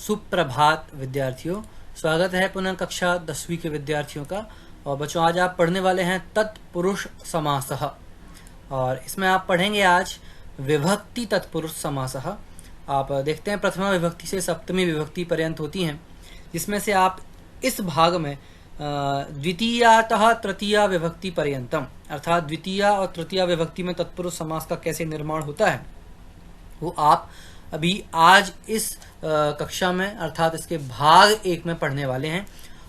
सुप्रभात विद्यार्थियों, स्वागत है पुनः कक्षा 10वीं के विद्यार्थियों का। और बच्चों, आज आप पढ़ने वाले हैं तत्पुरुष समासः, और इसमें आप पढ़ेंगे आज विभक्ति तत्पुरुष समासः। आप देखते हैं प्रथमा विभक्ति से सप्तमी विभक्ति पर्यंत होती हैं, जिसमें से आप इस भाग में द्वितीयातः तृतीया विभक्ति पर्यंतम, अर्थात द्वितीया और तृतीया विभक्ति में तत्पुरुष समास का कैसे निर्माण होता है वो आप अभी आज इस कक्षा में अर्थात इसके भाग 1 में पढ़ने वाले हैं,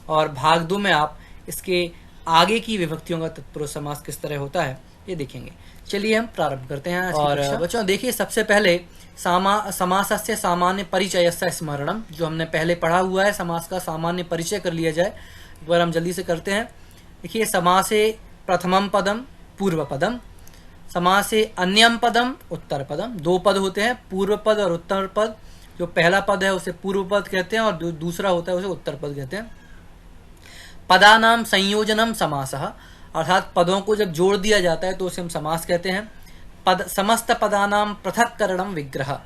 और भाग 2 में आप इसके आगे की विभक्तियों का तत्पुरुष समास किस तरह होता है ये देखेंगे। चलिए हम प्रारंभ करते हैं। और बच्चों देखिए, सबसे पहले समासस्य सामान्य परिचयस्य स्मरणम, जो हमने पहले पढ़ा हुआ है, समास का सामान्य परिचय कर लिया जाए। एक बार हम जल्दी से करते हैं। देखिए, समासे प्रथमम पदम पूर्व पदम, समासे अन्यम पदम उत्तर पदम। दो पद होते हैं, पूर्व पद और उत्तर पद। जो पहला पद है उसे पूर्व पद कहते हैं और जो दूसरा होता है उसे उत्तर पद कहते हैं। पदानाम संयोजनम समासः, अर्थात पदों को जब जोड़ दिया जाता है तो उसे हम समास कहते हैं। समस्त पदानाम पृथक्करणम विग्रह,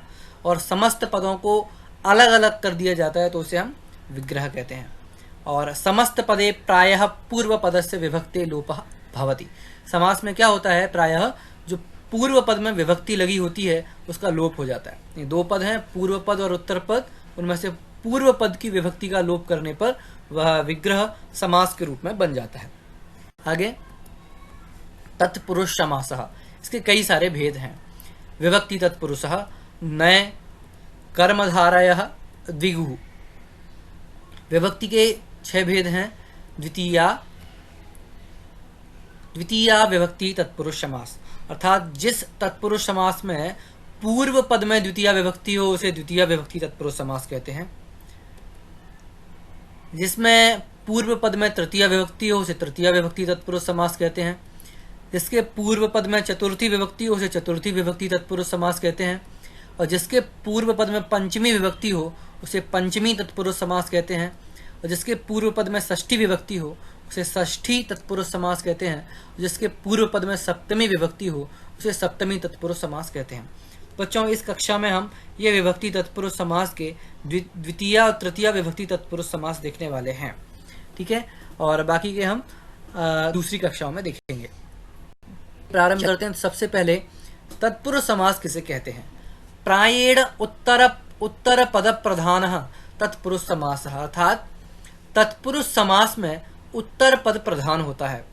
और समस्त पदों को अलग अलग कर दिया जाता है तो उसे हम विग्रह कहते हैं। और समस्त पदे प्रायः पूर्व पदस्य विभक्ते लोपः भवति। समास में क्या होता है, प्रायः जो पूर्व पद में विभक्ति लगी होती है उसका लोप हो जाता है। ये दो पद हैं, पूर्व पद और उत्तर पद, उनमें से पूर्व पद की विभक्ति का लोप करने पर वह विग्रह समास के रूप में बन जाता है। आगे तत्पुरुष समासः, इसके कई सारे भेद हैं। विभक्ति तत्पुरुषः नय कर्मधारयः द्विगुः। विभक्ति के 6 भेद हैं। द्वितीया विभक्ति तत्पुरुष समास, अर्थात जिस तत्पुरुष समास में पूर्व पद में द्वितीया विभक्ति हो उसे द्वितीया विभक्ति तत्पुरुष समास कहते हैं। जिसमें पूर्व पद में तृतीया विभक्ति हो उसे तृतीया विभक्ति तत्पुरुष समास कहते हैं। जिसके पूर्व पद में चतुर्थी विभक्ति हो उसे चतुर्थी विभक्ति तत्पुरुष समास कहते हैं। और जिसके पूर्व पद में पंचमी विभक्ति हो उसे पंचमी तत्पुरुष समास कहते हैं। और जिसके पूर्व पद में षष्ठी विभक्ति हो उसे षष्ठी तत्पुरुष समास कहते हैं। जिसके पूर्व पद में सप्तमी विभक्ति हो उसे सप्तमी तत्पुरुष समास कहते हैं। बच्चों, इस कक्षा में हम ये विभक्ति तत्पुरुष समास के द्वितीया और तृतीया विभक्ति तत्पुरुष समास देखने वाले हैं, ठीक है। और बाकी के हम दूसरी कक्षाओं में देखेंगे। प्रारंभ करते हैं। सबसे पहले तत्पुरुष समास किसे कहते हैं? प्रायेण उत्तर पद प्रधानः तत्पुरुष समासः, अर्थात तत्पुरुष समास में उत्तर पद प्रधान होता है,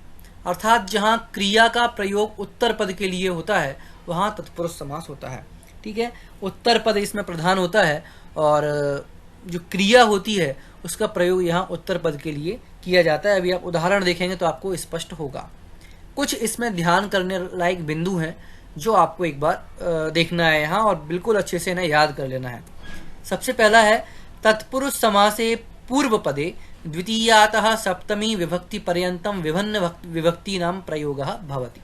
अर्थात जहाँ क्रिया का प्रयोग उत्तर पद के लिए होता है वहाँ तत्पुरुष समास होता है, ठीक है। उत्तर पद इसमें प्रधान होता है और जो क्रिया होती है उसका प्रयोग यहाँ उत्तर पद के लिए किया जाता है। अभी आप उदाहरण देखेंगे तो आपको स्पष्ट होगा। कुछ इसमें ध्यान करने लायक बिंदु हैं जो आपको एक बार देखना है यहाँ, और बिल्कुल अच्छे से इन्हें याद कर लेना है। सबसे पहला है तत्पुरुष समासे पूर्व पदे द्वितीयातः सप्तमी विभक्ति पर्यंतम विभिन्न विभक्ति नाम प्रयोगः भवति।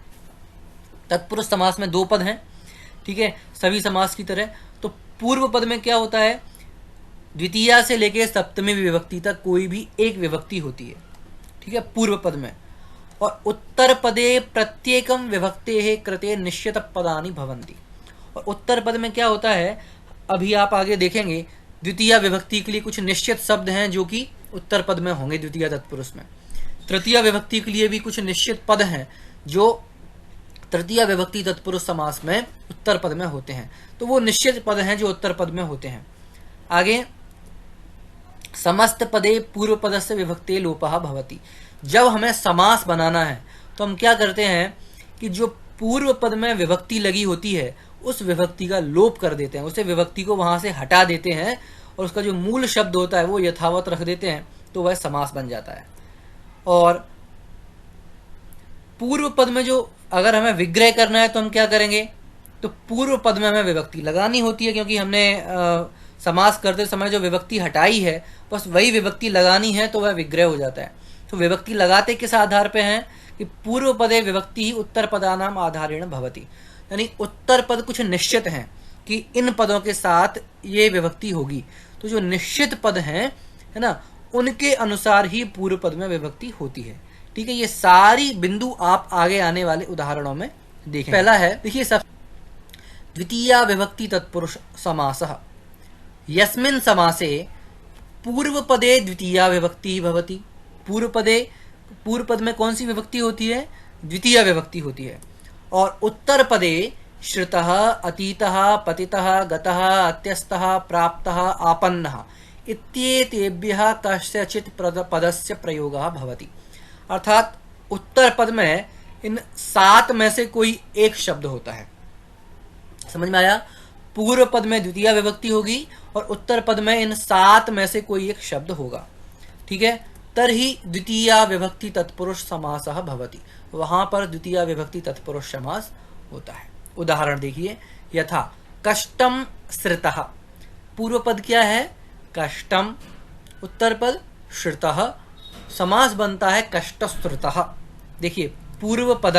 तत्पुरुष समास में 2 पद हैं, ठीक है, सभी समास की तरह। तो पूर्व पद में क्या होता है, द्वितीया से लेकर सप्तमी विभक्ति तक कोई भी एक विभक्ति होती है, ठीक है, पूर्व पद में। और उत्तर पदे प्रत्येकम विभक्तेः कृते निश्चित पदानि भवन्ति। और उत्तर पद में क्या होता है, अभी आप आगे देखेंगे, द्वितीया विभक्ति के लिए कुछ निश्चित शब्द हैं जो कि उत्तर पद में होंगे द्वितीया तत्पुरुष में। तृतीया विभक्ति के लिए भी कुछ निश्चित पद हैं जो तृतीया विभक्ति तत्पुरुष समास में उत्तर पद में होते हैं। तो वो निश्चित पद हैं जो उत्तर पद में होते हैं। आगे समस्त पदे पूर्व पदस्य विभक्ते लोपः भवति। जब हमें समास बनाना है तो हम क्या करते हैं कि जो पूर्व पद में विभक्ति लगी होती है उस विभक्ति का लोप कर देते हैं, उसे विभक्ति को वहां से हटा देते हैं और उसका जो मूल शब्द होता है वो यथावत रख देते हैं, तो वह समास बन जाता है। और पूर्व पद में जो अगर हमें विग्रह करना है तो हम क्या करेंगे, तो पूर्व पद में हमें विभक्ति लगानी होती है, क्योंकि हमने समास करते समय जो विभक्ति हटाई है बस वही विभक्ति लगानी है, तो वह विग्रह हो जाता है। तो विभक्ति लगाते किस आधार पे हैं कि पूर्व पदे विभक्ति ही उत्तर पदानाम आधारेण भवति, यानी उत्तर पद कुछ निश्चित हैं कि इन पदों के साथ ये विभक्ति होगी। तो जो निश्चित पद हैं, है ना, उनके अनुसार ही पूर्व पद में विभक्ति होती है, ठीक है। ये सारी बिंदु आप आगे आने वाले उदाहरणों में देखें। पहला है, देखिए, सब द्वितीया विभक्ति तत्पुरुष समासः, यस्मिन् समासे पूर्व पदे द्वितीया विभक्ति भवति। पूर्व पद में कौन सी विभक्ति होती है? द्वितीया विभक्ति होती है। और उत्तर पदे श्रुतः, अतीतः, पतितः, गतः, अत्यस्तः, प्राप्तः, आपन्नः इत्येतेभ्यः कस्यचित् पदस्य प्रयोगः भवति। अर्थात उत्तर पद में इन 7 में से कोई एक शब्द होता है। समझ में आया? पूर्व पद में द्वितीया विभक्ति होगी और उत्तर पद में इन 7 में से कोई एक शब्द होगा। ठीक है? तर्हि द्वितीया विभक्ति तत्पुरुष समासः भवति। वहां पर द्वितीया विभक्ति तत्पुरुष समास होता है। उदाहरण देखिए, यथा कष्टम श्रितः। पूर्व पद क्या है? कष्टम। उत्तर पद श्रुतः। समास बनता है कष्टश्रुतः। देखिए, पूर्व पद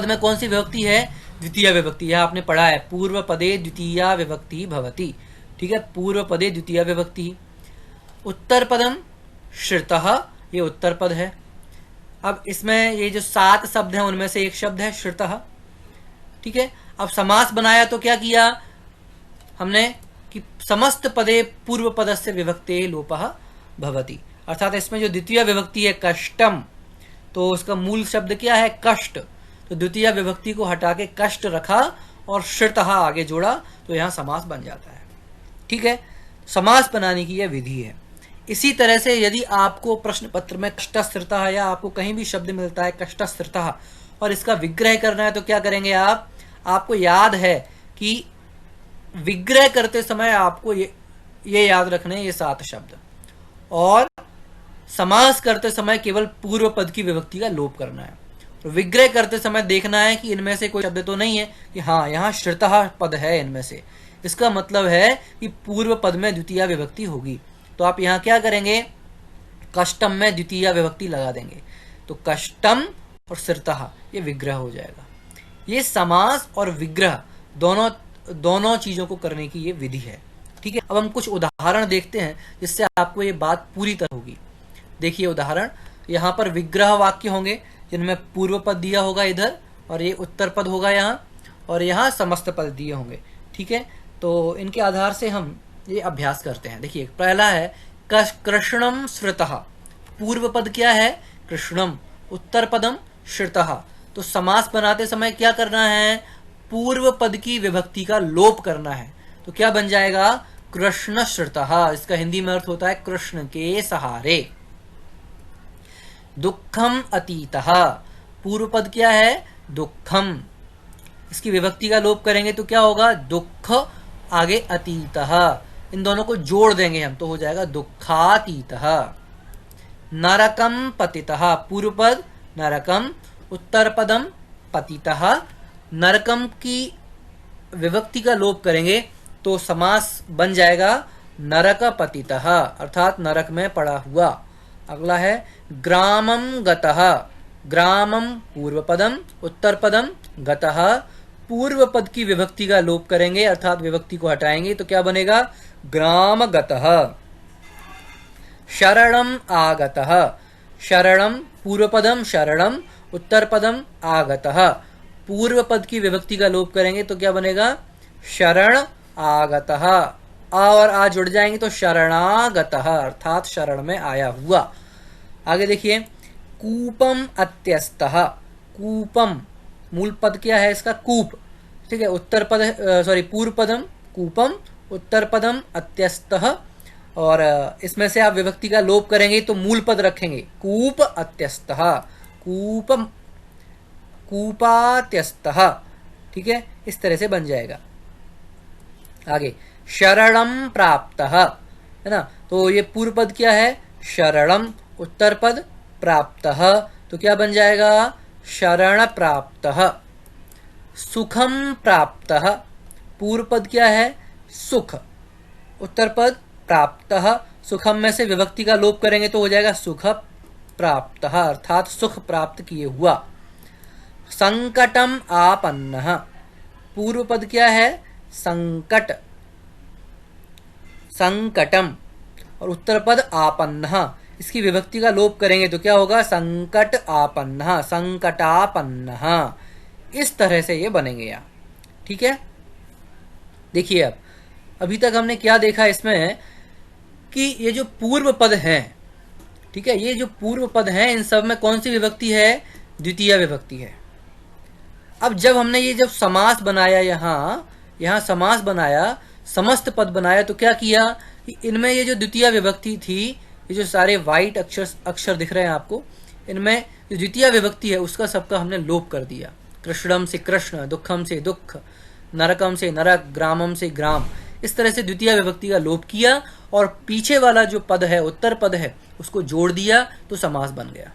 में कौन सी विभक्ति है? द्वितीय विभक्ति। यह आपने पढ़ा है, पूर्व पदे द्वितीया विभक्ति भवति। ठीक है? पूर्व पदे द्वितीया विभक्ति। उत्तर पदम श्रुतः, ये उत्तर पद है। अब इसमें ये जो 7 शब्द हैं उनमें से एक शब्द है श्रुतः। ठीक है? अब समास बनाया तो क्या किया हमने कि समस्त पदे पूर्व पदस्य विभक्ते लोपः भवति। अर्थात इसमें जो द्वितीय विभक्ति है कष्टम, तो उसका मूल शब्द क्या है? कष्ट। तो द्वितीय विभक्ति को हटा के कष्ट रखा और श्रुतः आगे जोड़ा तो यहाँ समास बन जाता है। ठीक है? समास बनाने की यह विधि है। इसी तरह से यदि आपको प्रश्न पत्र में कष्टश्रुतः या आपको कहीं भी शब्द मिलता है कष्टश्रुतः और इसका विग्रह करना है तो क्या करेंगे आप? आपको याद है कि विग्रह करते समय आपको ये याद रखने ये 7 शब्द, और समास करते समय केवल पूर्व पद की विभक्ति का लोप करना है। और विग्रह करते समय देखना है कि इनमें से कोई शब्द तो नहीं है कि हाँ यहाँ श्रुतः पद है इनमें से। इसका मतलब है कि पूर्व पद में द्वितीय विभक्ति होगी। तो आप यहाँ क्या करेंगे? कष्टम में द्वितीय विभक्ति लगा देंगे तो कष्टम और श्रुतः ये विग्रह हो जाएगा। ये समास और विग्रह दोनों चीजों को करने की ये विधि है। ठीक है? अब हम कुछ उदाहरण देखते हैं जिससे आपको ये बात पूरी तरह होगी। देखिए उदाहरण, यहाँ पर विग्रह वाक्य होंगे जिनमें पूर्व पद दिया होगा इधर, और ये उत्तर पद होगा यहाँ, और यहाँ समस्त पद दिए होंगे। ठीक है? तो इनके आधार से हम ये अभ्यास करते हैं। देखिए, पहला है कृष्णम श्रुतः। पूर्व पद क्या है? कृष्णम। उत्तर पदम श्रुतः। तो समास बनाते समय क्या करना है? पूर्व पद की विभक्ति का लोप करना है। तो क्या बन जाएगा? कृष्ण श्रुतः। इसका हिंदी में अर्थ होता है कृष्ण के सहारे। दुखम अतीतः। पूर्व पद क्या है? दुखम। इसकी विभक्ति का लोप करेंगे तो क्या होगा? दुख आगे अतीतः। इन दोनों को जोड़ देंगे हम तो हो जाएगा दुखातीतः। नरकम पतितः। पूर्व पद नरकम, उत्तर पदम पतितः। नरकम की विभक्ति का लोप करेंगे तो समास बन जाएगा नरक पतितः, अर्थात नरक में पड़ा हुआ। अगला है ग्रामम गतः। ग्रामम पूर्व पदम, उत्तर पदम गतः। पूर्व पद की विभक्ति का लोप करेंगे अर्थात विभक्ति को हटाएंगे तो क्या बनेगा? ग्राम गतः। शरणम आगतः। शरणम पूर्व पदम शरणम, उत्तर पदम आगतः। पूर्व पद की विभक्ति का लोप करेंगे तो क्या बनेगा? शरण आगतः। आ और आ जुड़ जाएंगे तो शरणागतः, अर्थात शरण में आया हुआ। आगे देखिए, कूपम अत्यस्तः। कूपम मूल पद क्या है इसका? कूप। ठीक है? उत्तर पद पूर्व पदम कूपम, उत्तर पदम अत्यस्तः। और इसमें से आप विभक्ति का लोप करेंगे तो मूल पद रखेंगे कूप अत्यस्तः, कूपम कूपात्यस्तः। ठीक है? इस तरह से बन जाएगा। आगे शरणम प्राप्तः, है ना? तो ये पूर्व पद क्या है? शरणम, उत्तर पद प्राप्तः, तो क्या बन जाएगा? शरण प्राप्तः। सुखम प्राप्तः। पूर्व पद क्या है? सुख, उत्तर पद प्राप्तः। सुखम में से विभक्ति का लोप करेंगे तो हो जाएगा सुख प्राप्तः, अर्थात सुख प्राप्त किए हुआ। संकटम आपन्नः। पूर्व पद क्या है? संकट, संकटम, और उत्तर पद आपन्नः। इसकी विभक्ति का लोप करेंगे तो क्या होगा? संकट आपन्नः, संकटापन्नः। इस तरह से ये बनेंगे यहाँ। ठीक है? देखिए, अब अभी तक हमने क्या देखा इसमें कि ये जो पूर्व पद हैं, ठीक है, ये जो पूर्व पद हैं इन सब में कौन सी विभक्ति है? द्वितीय विभक्ति है। अब जब हमने ये जब समास बनाया, यहाँ समास बनाया, समस्त पद बनाया, तो क्या किया कि इनमें ये जो द्वितीय विभक्ति थी, ये जो सारे वाइट अक्षर दिख रहे हैं आपको, इनमें जो द्वितीय विभक्ति है उसका सबका हमने लोप कर दिया। कृष्णम से कृष्ण, दुखम से दुख, नरकम से नरक, ग्रामम से ग्राम, इस तरह से द्वितीय विभक्ति का लोप किया और पीछे वाला जो पद है, उत्तर पद है, उसको जोड़ दिया तो समास बन गया।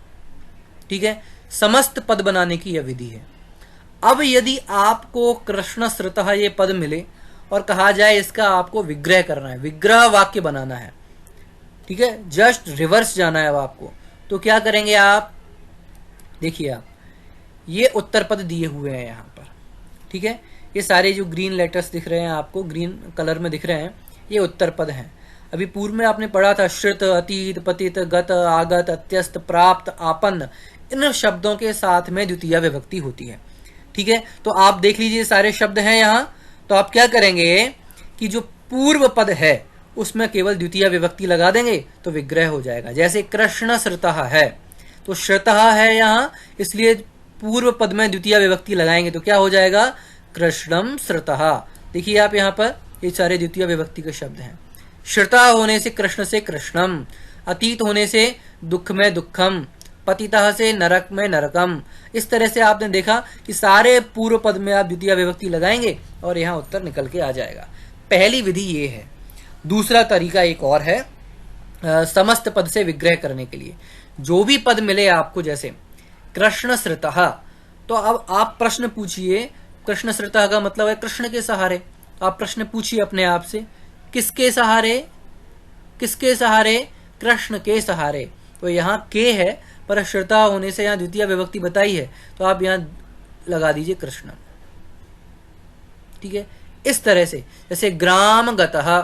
ठीक है, समस्त पद बनाने की यह विधि है। अब यदि आपको कृष्ण श्रुतः ये पद मिले और कहा जाए इसका आपको विग्रह करना है, विग्रह वाक्य बनाना है, ठीक है, जस्ट रिवर्स जाना है अब आपको, तो क्या करेंगे आप? देखिए आप, ये उत्तर पद दिए हुए हैं यहाँ पर, ठीक है, ये सारे जो ग्रीन लेटर्स दिख रहे हैं आपको, ग्रीन कलर में दिख रहे हैं, ये उत्तर पद हैं। अभी पूर्व में आपने पढ़ा था श्रुत, अतीत, पतित, गत, आगत, अत्यस्त, प्राप्त, आपन्न, इन शब्दों के साथ में द्वितीय विभक्ति होती है। ठीक है, तो आप देख लीजिए सारे शब्द हैं यहाँ, तो आप क्या करेंगे कि जो पूर्व पद है उसमें केवल द्वितीय विभक्ति लगा देंगे तो विग्रह हो जाएगा। जैसे कृष्ण श्रुतः है, तो श्रुतः है यहाँ, इसलिए पूर्व पद में द्वितीय विभक्ति लगाएंगे तो क्या हो जाएगा? कृष्णम श्रुतः। देखिए आप यहाँ पर ये सारे द्वितीय विभक्ति के शब्द हैं। श्रुतः होने से कृष्ण से कृष्णम, अतीत होने से दुख में दुखम, पतितः से नरक में नरकम। इस तरह से आपने देखा कि सारे पूर्व पद में आप द्वितीय विभक्ति लगाएंगे और यहाँ उत्तर निकल के आ जाएगा। पहली विधि ये है। दूसरा तरीका एक और है समस्त पद से विग्रह करने के लिए। जो भी पद मिले आपको, जैसे कृष्ण श्रुतः, तो अब आप प्रश्न पूछिए, कृष्ण श्रुतः का मतलब है कृष्ण के सहारे, तो आप प्रश्न पूछिए अपने आप से, किसके सहारे? किसके सहारे? कृष्ण के सहारे। तो यहाँ के है, पर श्रुता होने से यहाँ द्वितीय विभक्ति बताई है, तो आप यहाँ लगा दीजिए कृष्ण। ठीक है, इस तरह से, जैसे ग्राम गतः,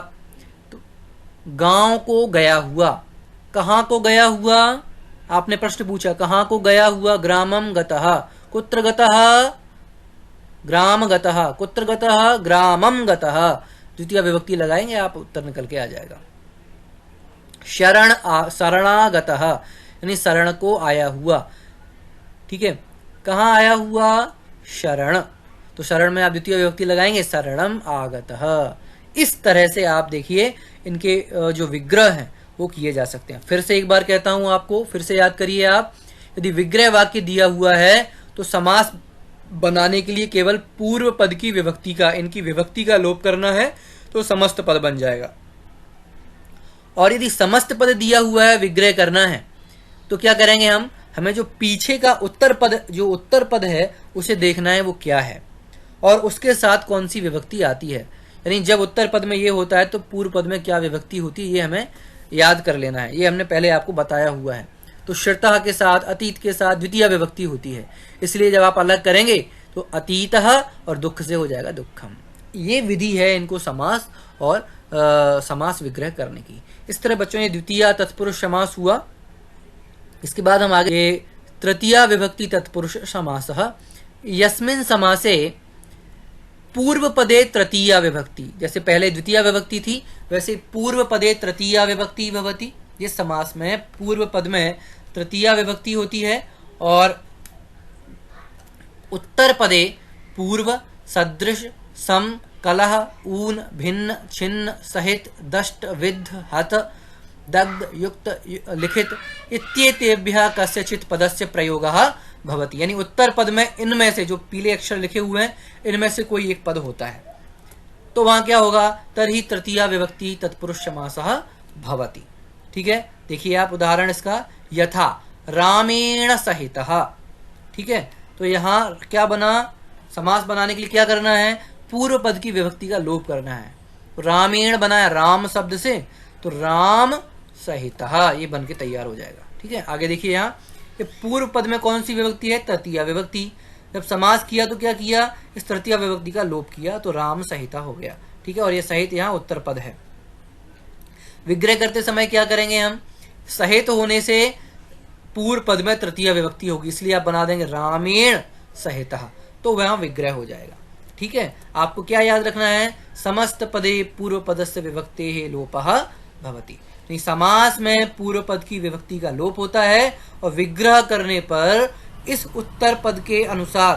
तो गांव को गया हुआ। कहाँ को गया हुआ? आपने प्रश्न पूछा कहाँ को गया हुआ? ग्रामम गतः, कुत्र गतः? ग्राम गतः, कुत्र गतः? ग्रामम गतः। द्वितीय विभक्ति लगाएंगे आप, उत्तर निकल के आ जाएगा। शरणागतः, यानी शरण को आया हुआ। ठीक है, कहाँ आया हुआ? शरण, तो शरण में आप द्वितीय विभक्ति लगाएंगे, शरणम आगतः। इस तरह से आप देखिए इनके जो विग्रह हैं वो किए जा सकते हैं। फिर से एक बार कहता हूं आपको, फिर से याद करिए आप, यदि विग्रह वाक्य दिया हुआ है तो समास बनाने के लिए केवल पूर्व पद की विभक्ति का, इनकी विभक्ति का लोप करना है तो समस्त पद बन जाएगा। और यदि समस्त पद दिया हुआ है, विग्रह करना है, तो क्या करेंगे हम? हमें जो पीछे का उत्तर पद, जो उत्तर पद है उसे देखना है वो क्या है और उसके साथ कौन सी विभक्ति आती है। यानी जब उत्तर पद में ये होता है तो पूर्व पद में क्या विभक्ति होती है, ये हमें याद कर लेना है। ये हमने पहले आपको बताया हुआ है। तो श्रुतः के साथ, अतीत के साथ द्वितीय विभक्ति होती है, इसलिए जब आप अलग करेंगे तो अतीतः और दुख से हो जाएगा दुखम। ये विधि है इनको समास और समास विग्रह करने की। इस तरह बच्चों ये द्वितीय तत्पुरुष समास हुआ। इसके बाद हम आगे तृतीया विभक्ति तत्पुरुष समासः। यस्मिन् समासे पूर्व पदे तृतीया विभक्ति, जैसे पहले द्वितीय विभक्ति थी वैसे पूर्व पदे तृतीया विभक्ति भवति। ये समास में पूर्व पद में तृतीया विभक्ति होती है और उत्तर पदे पूर्व, सदृश, सम, कलह, ऊन, भिन्न, छिन्न, सहित, दष्ट, विद्ध, हत, दग्ध, युक्त, लिखित इत्येतेभ्यः कस्यचित् पदस्य प्रयोगः भवति। यानी उत्तर पद में इनमें से जो पीले अक्षर लिखे हुए हैं इनमें से कोई एक पद होता है तो वहां क्या होगा? तर्हि तृतीया विभक्ति तत्पुरुष समासः भवति। ठीक है, देखिए आप उदाहरण इसका, यथा रामेण सहितः। ठीक है, तो यहाँ क्या बना? समास बनाने के लिए क्या करना है? पूर्व पद की विभक्ति का लोप करना है। रामेण बनाया राम शब्द से, तो राम सहितः ये बन के तैयार हो जाएगा। ठीक है, आगे देखिए यहाँ, ये पूर्व पद में कौन सी विभक्ति है? तृतीया विभक्ति। जब समास किया तो क्या किया? इस तृतीया विभक्ति का लोप किया तो राम सहिता हो गया। ठीक है, और ये सहित यहाँ उत्तर पद है। विग्रह करते समय क्या करेंगे हम? सहित होने से पूर्व पद में तृतीय विभक्ति होगी, इसलिए आप बना देंगे रामेण सहितः, तो वहां विग्रह हो जाएगा। ठीक है, आपको क्या याद रखना है? समस्त पदे पूर्व पदस्य विभक्तेः लोपः भवति। तो समास में पूर्व पद की विभक्ति का लोप होता है और विग्रह करने पर इस उत्तर पद के अनुसार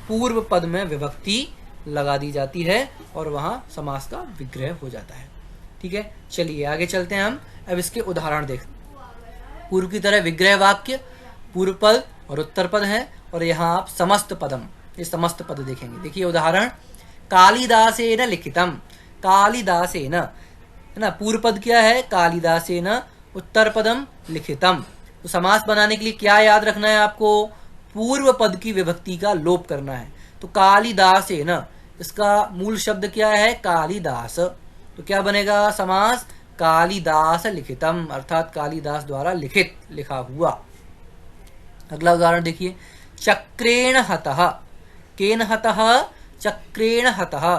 पूर्व पद में विभक्ति लगा दी जाती है और वहां समास का विग्रह हो जाता है। ठीक है, चलिए आगे चलते हैं हम। अब इसके उदाहरण देखते हैं। पूर्व की तरह विग्रह वाक्य, पूर्व पद और उत्तर पद है, और यहाँ आप समस्त पदम, ये समस्त पद देखेंगे। देखिए उदाहरण, कालिदासेन लिखितम, कालिदासेन, है ना, पूर्व पद क्या है, कालिदासेन, उत्तर पदम लिखितम। तो समास बनाने के लिए क्या याद रखना है आपको, पूर्व पद की विभक्ति का लोप करना है। तो कालिदासेन, इसका मूल शब्द क्या है, कालिदास, तो क्या बनेगा समास, कालिदास लिखितम, अर्थात कालिदास द्वारा लिखित, लिखा हुआ। अगला उदाहरण देखिए, चक्रेण हतः, केन हतः, चक्रेण हतः,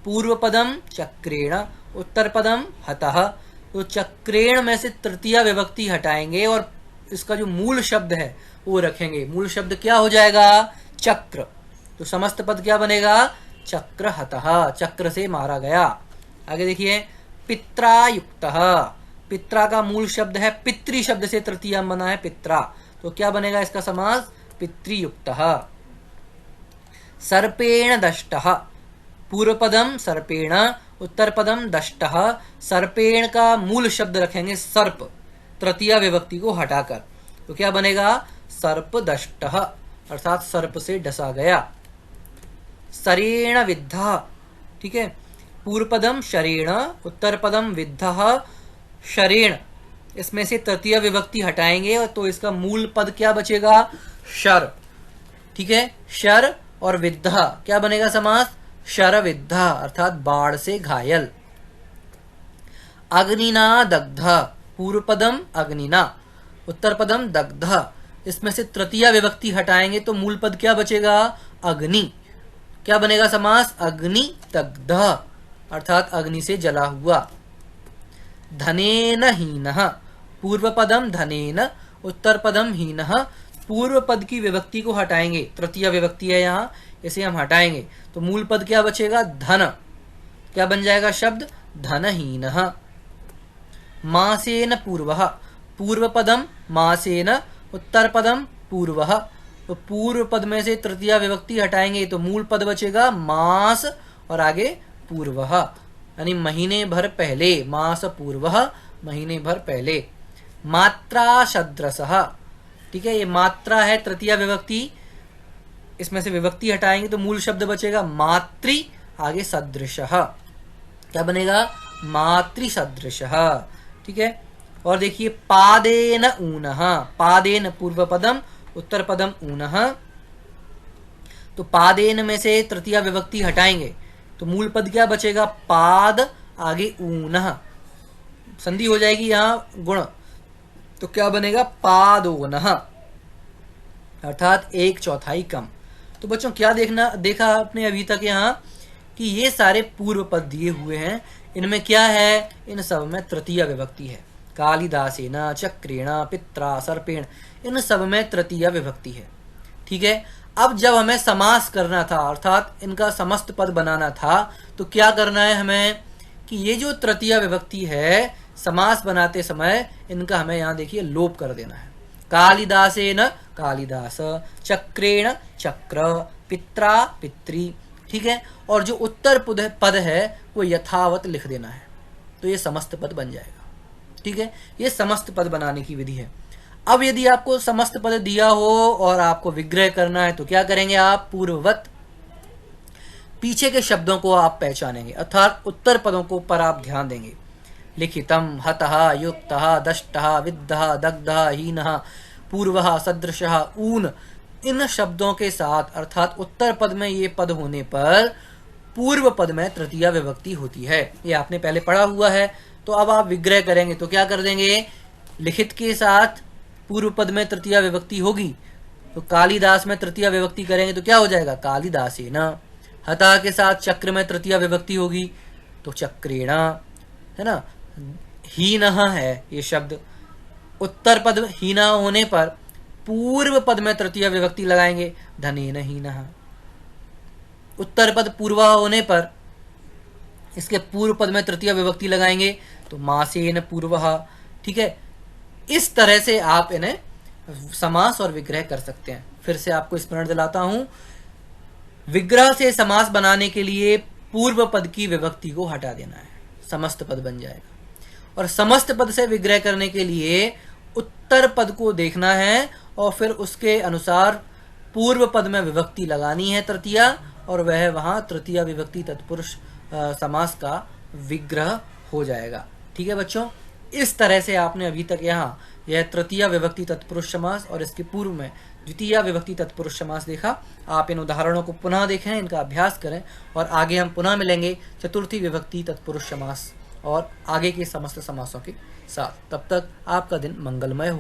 पूर्व पदम चक्रेण, उत्तर पदम हतः। तो चक्रेण में से तृतीया विभक्ति हटाएंगे और इसका जो मूल शब्द है वो रखेंगे। मूल शब्द क्या हो जाएगा, चक्र। तो समस्त पद क्या बनेगा, चक्र हतः, चक्र से मारा गया। आगे देखिए, पित्रायुक्तः, पित्रा का मूल शब्द है, पितृ शब्द से तृतीया बना है पित्रा, तो क्या बनेगा इसका समास, पितृयुक्तः। सर्पेण दष्टः, पूर्व पदम सर्पेण, उत्तर पदम दष्टः। सर्पेण का मूल शब्द रखेंगे सर्प, तृतीया विभक्ति को हटाकर, तो क्या बनेगा, सर्प दष्टः, अर्थात सर्प से डसा गया। शरेण विद्धः, ठीक है, पूर्व पदम शरेण, उत्तर पदम विद्धः। शरेण, इसमें से तृतीय विभक्ति हटाएंगे और तो इसका मूल पद क्या बचेगा, शर। ठीक है, शर और विद्धा, क्या बनेगा समास, शर विद्धा, अर्थात बाढ़ से घायल। अग्निना दग्ध, पूर्व पदम अग्निना, उत्तर पदम दग्ध। इसमें से तृतीया विभक्ति हटाएंगे तो मूल पद क्या बचेगा, अग्नि, क्या बनेगा समास, अग्नि दग्ध, अर्थात अग्नि से जला हुआ। धनेन हीनः, पूर्व पदम धनेन, उत्तर पदम हीनः। पूर्व पद की विभक्ति को हटाएंगे, तृतीय विभक्ति है यहाँ, इसे हम हटाएंगे तो मूल पद क्या बचेगा, धन, क्या बन जाएगा शब्द, धनहीनः। मासेन पूर्वः, पूर्व पदम मासेन, उत्तर पदम पूर्वः। तो पूर्व पद में से तृतीया विभक्ति हटाएंगे तो मूल पद बचेगा मास और आगे पूर्वः, यानी महीने भर पहले, मास पूर्वः, महीने भर पहले। मात्रा सदृशः, ठीक है, ये मात्रा है तृतीया विभक्ति, इसमें से विभक्ति हटाएंगे तो मूल शब्द बचेगा मातृ, आगे सदृशः, क्या बनेगा, मातृ सदृशः। ठीक है, और देखिए, पादेन ऊनः, पादेन पूर्व पदम, उत्तर पदम ऊनः। तो पादेन में से तृतीया विभक्ति हटाएंगे तो मूल पद क्या बचेगा, पाद, आगे ऊनः, संधि हो जाएगी यहाँ गुण, तो क्या बनेगा, पादोनः, अर्थात 1/4 कम। तो बच्चों क्या देखा आपने अभी तक यहाँ कि ये सारे पूर्व पद दिए हुए हैं, इनमें क्या है, इन सब में तृतीया विभक्ति है। कालिदासेन, चक्रेण, पित्रा, सर्पेण, इन सब में तृतीया विभक्ति है। ठीक है, अब जब हमें समास करना था, अर्थात इनका समस्त पद बनाना था, तो क्या करना है हमें कि ये जो तृतीया विभक्ति है, समास बनाते समय इनका हमें यहाँ देखिए लोप कर देना है। कालिदासेन कालिदास, चक्रेण चक्र, पित्रा पितृ। ठीक है, और जो उत्तर पद है वो यथावत लिख देना है, तो ये समस्त पद बन जाएगा। ठीक है, ये समस्त पद बनाने की विधि है। अब यदि आपको समस्त पद दिया हो और आपको विग्रह करना है तो क्या करेंगे आप, पूर्ववत पीछे के शब्दों को आप पहचानेंगे, अर्थात उत्तर पदों को पर आप ध्यान देंगे। लिखितम, हतः, युक्तः, दष्टः, विद्धः, दग्धः, हीनः, पूर्वः, सदृशः, ऊन, इन शब्दों के साथ अर्थात उत्तर पद में ये पद होने पर पूर्व पद में तृतीया विभक्ति होती है। ये आपने पहले पढ़ा हुआ है। तो अब आप विग्रह करेंगे तो क्या कर देंगे, लिखित के साथ पूर्व पद में तृतीया विभक्ति होगी, तो कालिदास में तृतीया विभक्ति करेंगे तो क्या हो जाएगा, कालिदासेन। हतः के साथ चक्र में तृतीया विभक्ति होगी तो चक्रेण, है ना। हीनः है ये शब्द, उत्तर पद हीना होने पर पूर्व पद में तृतीय विभक्ति लगाएंगे, धनेन हीनः। उत्तर पद पूर्वा होने पर इसके पूर्व पद में तृतीया विभक्ति लगाएंगे तो मासेन पूर्वः। ठीक है, इस तरह से आप इन्हें समास और विग्रह कर सकते हैं। फिर से आपको स्मरण दिलाता हूं, विग्रह से समास बनाने के लिए पूर्व पद की विभक्ति को हटा देना है, समस्त पद बन जाएगा। और समस्त पद से विग्रह करने के लिए उत्तर पद को देखना है और फिर उसके अनुसार पूर्व पद में विभक्ति लगानी है तृतीया, और वह वहां तृतीया विभक्ति तत्पुरुष समास का विग्रह हो जाएगा। ठीक है बच्चों, इस तरह से आपने अभी तक यहाँ यह तृतीया विभक्ति तत्पुरुष समास और इसके पूर्व में द्वितीय विभक्ति तत्पुरुष समास देखा। आप इन उदाहरणों को पुनः देखें, इनका अभ्यास करें, और आगे हम पुनः मिलेंगे चतुर्थी विभक्ति तत्पुरुष समास और आगे के समस्त समासों के साथ। तब तक आपका दिन मंगलमय हो।